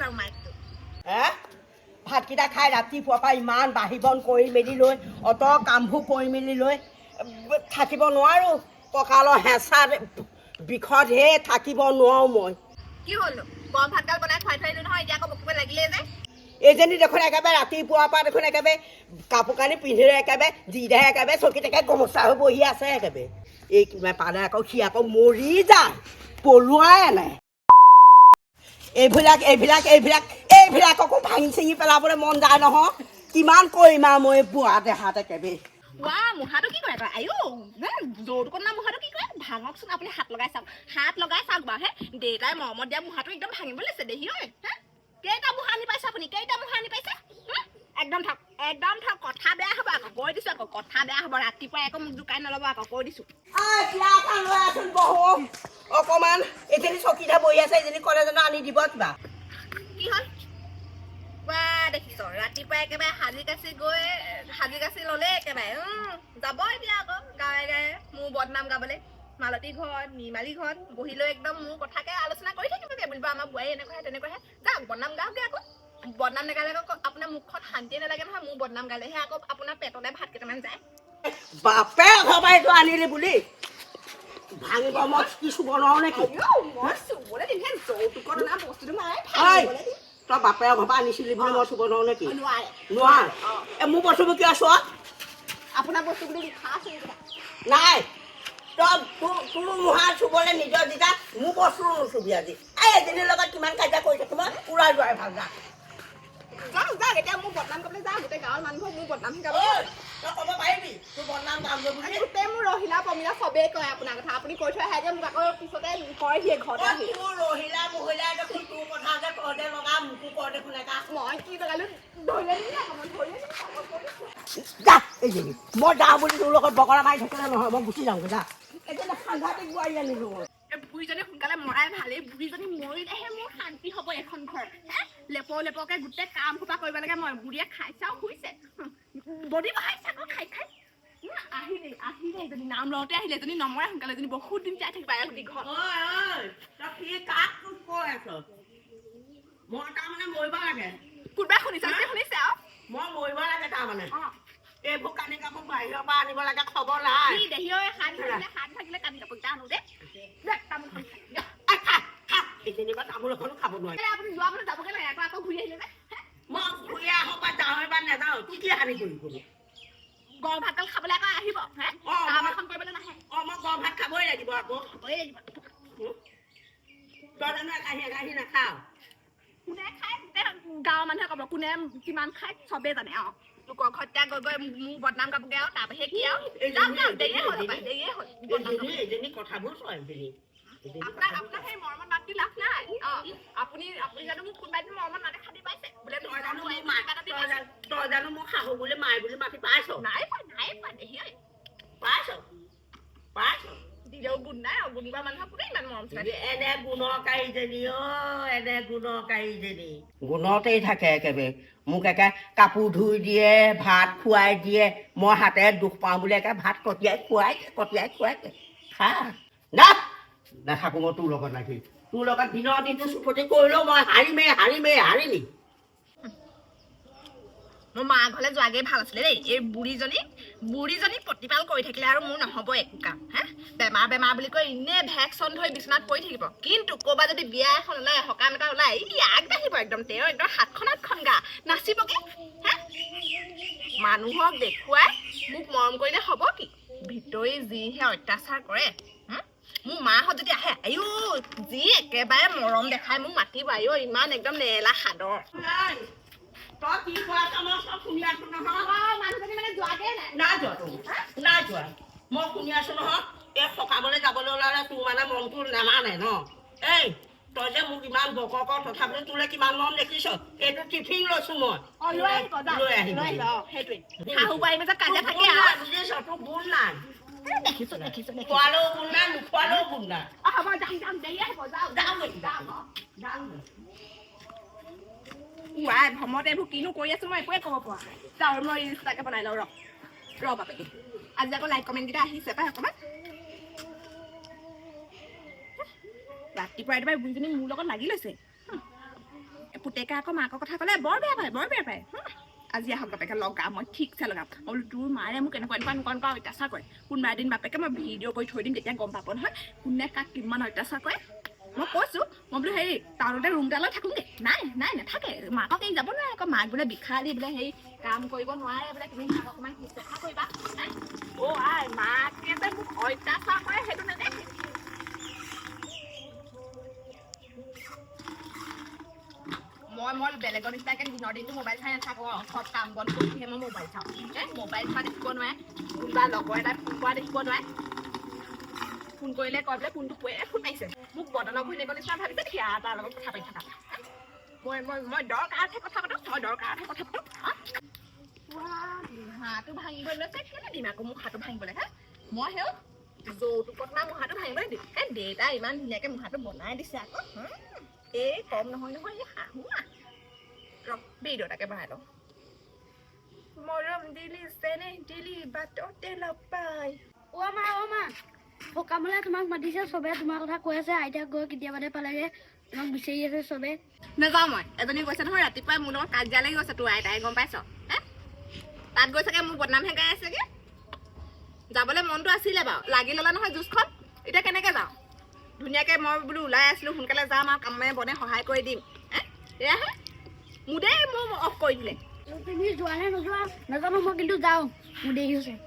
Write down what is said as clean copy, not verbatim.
আৰু মাইকটো ভাতকেইটা খাই ৰাতিপুৱাৰ পৰা ইমান বাঢ়ি বন কৰি মেলি লৈ অত কামবোৰ কৰি মেলি লৈ থাকিব নোৱাৰো কঁকালৰ হেঁচাত বিষত হে থাকিব নোৱাৰো মই কি হ'ল গৰম ভাতগাল বনাই খুৱাই থৈ আহিলো নহয় এতিয়া আকৌ বকিব লাগিলে যে এইজনী দেখোন একেবাৰে ৰাতিপুৱাৰ পৰা দেখোন একেবাৰে কাপোৰ কানি পিন্ধি একেবাৰে যিদাহে একেবাৰে চকীত একেবাৰে গমোচা হৈ বহি আছে একেবাৰে এই কিবা পালে আকৌ সি আকৌ মৰি যায় পলুৱাই আনে এইবিলাককো ভাঙি চিঙি পেলাবলৈ মন যায় নহয় কিমান কৰিম আৰু মই বুঢ়া দেহাত একেবাৰে মুহাটো কি কৰে তই আয়ো যৌতুকৰ না মুহাটো কি কৰে ভাঙকচোন আপুনি হাত লগাই চাওক বাৰু হে দেউতাই মৰমত দিয়া মুহাটো একদম ভাঙিব লৈছে দেহি ঐ কেইটা মুহা আনি পাইছে আপুনি একদম থক কথা বেয়া হ'ব আকৌ কৈ দিছো আকৌ কথা বেয়া হ'ব ৰাতিপুৱাই আকৌ মোক জোকাই নল'ব আকৌ কৈ দিছো অকমান এইজনী চকীতে বহি আছে এইজনী ক'লে জানো আনি দিব কিবা কি হ'ল দেখিছ ৰাতিপুৱাই একেবাৰে সাজি কাচি ল'লে একেবাৰে যাব এতিয়া আকৌ গাৱে গাৱে মোৰ বদনাম গাবলৈ মালতী ঘৰত নিৰ্মালী ঘৰত বহি লৈ একদম মোৰ কথাকে আলোচনা কৰি থাকিবগে বুলিব আমাৰ বোৱাৰী এনেকুৱাহে তেনেকুৱাহে যাওক বদনাম গাওঁগে আকৌ বদনাম নেগালে আকৌ আপোনাৰ মুখখন শান্তিয়ে নালাগে নহয় মোৰ বদনাম গালেহে আকৌ আপোনাৰ পেটলে ভাত কেইটামান যায় বাপে ঘৰপা এইটো আনিলি বুলি ভাঙিব মই কি চুব নোৱাৰো নেকি মই চুবলৈ দিমহে যৌতুকৰ নাম বস্তুটো মাৰে তই বাপেৰ ঘৰপা আনিছিলি বুলি মই চুব নোৱাৰো নেকি নোৱাৰ মোৰ বস্তুবোৰ কিয় চোৱা আপোনাৰ বস্তু বুলি নাই তই তোৰ মুহাৰ চুবলৈ নিজৰ যেতিয়া মোৰ বস্তু নুচুবি আজি এজনীৰ লগত কিমান কাজিয়া কৰি থাকো মই উৰাই যোৱাই ভাল যাক এতিয়া মোৰ বদনাম কৰিবলৈ যাওঁ গোটেই গাঁৱৰ মানুহক মোৰ বদনাম শিকাব তই ক'ব পাৰিবি তোৰ বদনাম গাম বুলি গোটেই মোৰ ৰহিলা পমিলা চবেই কয় আপোনাৰ কথা আপুনি কৈ থৈ আহে যে মোক আকৌ পিছতে কয়হিয়ে ঘৰতে আহি তোৰ ৰহিলা মহিলা দেখোন তোৰ কথা যে কওঁতে লগা মোকো কওঁ দেখোন একা মই কি লগালো ধৰিলে মই যাওঁ বুলি তোৰ লগত বকৰা মাৰি থাকিলে নহয় মই গুচি যাওঁ যা এতিয়া সাংঘাতিক বোৱাৰী আনিলো বুঢ়ীজনী সোনকালে মৰাই ভাল এই বুঢ়ীজনী মৰিলেহে মোৰ শান্তি হ'ব এখন ঘৰ লেপকে গোটেই কাম সোপা কৰিব লাগে মই বুঢ়ীয়ে খাইছে আৰু শুইছে বডি বহাইছে আকৌ খাই আহিলে এজনী নাম লওঁতে আহিলে এজনী নমৰে সোনকালে এজনী বহুত দিন যাই থাকিবা দীঘল মই তাৰমানে মৰিব লাগে কোনোবাই শুনিছে আৰু মই মৰিব লাগে তাৰমানে এইবোৰ কানি কাপোৰ বাহিৰৰ পৰা আনিব লাগে খবৰ নাই দেহি হাত থাকিলে কানি কাপোৰ আনো দে যেনিবা তামোল এখনো খাব নোৱাৰে আপুনি যোৱা মানে যাবগে লাগে আকৌ ঘূৰি আহিলে মই ঘূৰি আহো বা যাওঁ এবাৰ নাযাওঁ তোৰ কি হানি কৰি কলো গৰম ভাতগাল খাবলৈ আকৌ আহিব কাম এখন কৰিবলৈ নাহে মই গৰম ভাত খাবই লাগিব আকৌ তই জানো একাহি নাখাও কোনে খাই গাঁৱৰ মানুহে ক'ব কোনে কিমান খাই চবেই জানে লোকৰ ঘৰত গৈ মোৰ বদনাম গাবগে আৰু তাৰ বাহিৰে কি আৰু দেৰিয়ে হ'ল কথাবোৰ চয় আপোনাক সেই মৰমত মাতি লাভ নাই আপুনি জানো মোক কোনোবাই মৰমত মাতে খাতি পাইছে বোলে তই জানো মোক শাহু বুলি মাই বুলি মাতি পাইছ নাই পোৱা দেহি পাইছ দিলেও গুণ নাই আৰু গুণিবা মানুহক কোনে ইমান মৰম চাই এনে গুণকাৰীজনী গুণতেই থাকে একেবাৰে মোক একে কাপোৰ ধুই দিয়ে ভাত খুৱাই দিয়ে মই হাতেৰে দুখ পাওঁ বুলি একে ভাত কটিয়াই খুৱাই খা নাথাকো মই তোৰ লগত লাগি তোৰ লগত দিনৰ দিনটো চুপতি কৰিলেও মই হাৰিমেই মোৰ মা ঘৰলৈ যোৱাগে ভাল আছিলে দেই এই বুঢ়ীজনী প্ৰতিপাল কৰি থাকিলে আৰু মোৰ নহ'ব একো কাম বেমাৰ বুলি কৈ এনেই ভেকচন ধৰি বিচনাত পৰি থাকিব কিন্তু ক'ৰবাত যদি বিয়া এখন ওলাই সকাম এটা ওলাই আগবাঢ়িব একদম তেওঁ একদম সাতখন গা নাচিবগে মানুহক দেখুৱাই মোক মৰম কৰিলে হ'ব কি ভিতৰি যিহে অত্যাচাৰ কৰে মোৰ মাহঁত যদি আহে যি একেবাৰে মৰম দেখাই মোক মাতিব ইমান একদম নেৰেলা সাদৰ তই কি কোৱা মই চব শুনি আছো নহয় মানুহজনী মানে যোৱাগে নাই যোৱা মই শুনি আছো নহয় এই সকামলৈ যাবলৈ ওলালে তোৰ মানে মনটো নেমানে ন এই তই যে মোক ইমান বকক তথাপিও তোলে কিমান মৰম দেখিছ এইটো টিফিন লৈছো মই লৈ আহিব সেইটোৱে শাহু বোৱাৰী মাজত কাজিয়া থাকে বুজিছ তোৰ গুণ নাই খোৱালেও গুণ নাই নোখোৱালেও গুণ নাই ভ্ৰমত এইবোৰ কিনো কৰি আছো মই একোৱে ক'ব পৰা যাওঁ মই ৰিলচটাকে বনাই লওঁ ৰ বাপেকে আজি আকৌ লাইক কমেণ্টকেইটা আহিছে পাই অকণমান ৰাতিপুৱাই বুঢ়ীজনী মোৰ লগত লাগি লৈছে পুতেকে আকৌ মাকৰ কথা ক'লে বৰ বেয়া পায় আজি আহক বাপেকে লগাম মই ঠিকছে লগাম মই বোলো তোৰ মাৰে মোক এনেকুৱা অত্যাচাৰ কৰে কোনোবা এদিন বাপেকে মই ভিডিঅ' কৰি থৈ দিম তেতিয়া গম পাব নহয় কোনে কাক কিমান অত্যাচাৰ কৰে মই কৈছোঁ মই বোলো হেৰি টাউনতে ৰুম এটা লৈ থাকোঁগৈ নাই নাথাকে মাকক এই যাব নোৱাৰে আকৌ মাক বোলে বিষালী বোলে হেৰি কাম কৰিব নোৱাৰে বোলে তুমি মাকক অকণমান শুশ্ৰূষা কৰিবা অ' আই মাকে যে মোক অত্যাচাৰ কৰে সেইটো নেদেখে মই বেলেগৰ নিচিনাকৈ দিনৰ দিনটো মোবাইল চাই নাথাকোঁ চব কাম বন কৰিহে মই মোবাইল চাওঁ মোবাইল চোৱা দেখিব নোৱাৰে কোনোবা লগৰ এটাই ফোন কৰা দেখিব নোৱাৰে ফোন কৰিলে কয় বোলে ফোনটো ফোন মাৰিছে মোক বদনৰ ঘৈণীয়েকৰ নিচিনা ভাবিছে সেয়া তাৰ লগত কথা পাতি থকা মই দৰকাৰতহে কথা পাতোঁ হাঁহটো ভাঙিবলৈ লৈছে কেলৈ দিম আকৌ মোক হাঁহটো ভাঙিবলৈ হা মই সেই যৌতুকত না মোৰ হাঁহটো ভাঙিবলৈ দিম দেউতাই ইমান ধুনীয়াকৈ মোৰ হাঁহটো বনাই দিছে আকৌ এই কম নহয় এই হাঁহো ৰবি দেউতাকে বনাই লওঁ মৰম দিলি চেনে দিলি বাটতে লগ পাই অ' মা সকামলৈ তোমাক মাতিছে চবে তোমাৰ কথা কৈ আছে আইতাক গৈ কেতিয়াবাতে পালেগে তোমাক বিচাৰি আছে চবে নাযাওঁ মই এজনী কৈছে নহয় ৰাতিপুৱাই মোৰ লগত কাজিয়া লাগি গৈছে তোৰ আইতাই গম পাইছ তাত গৈ চাগে মোৰ বদনামহে গাই আছেগে যাবলৈ মনটো আছিলে বাৰু লাগি ল'লা নহয় যুঁজখন এতিয়া কেনেকৈ যাওঁ ধুনীয়াকৈ মই বোলো ওলাই আছিলোঁ সোনকালে যাম আৰু কামে বনে সহায় কৰি দিম এয়াহে মোৰ অফ কৰি দিলে তুমি যোৱা নে নোযোৱা নাজানো মই কিন্তু যাওঁ মোৰ দেৰি হৈছে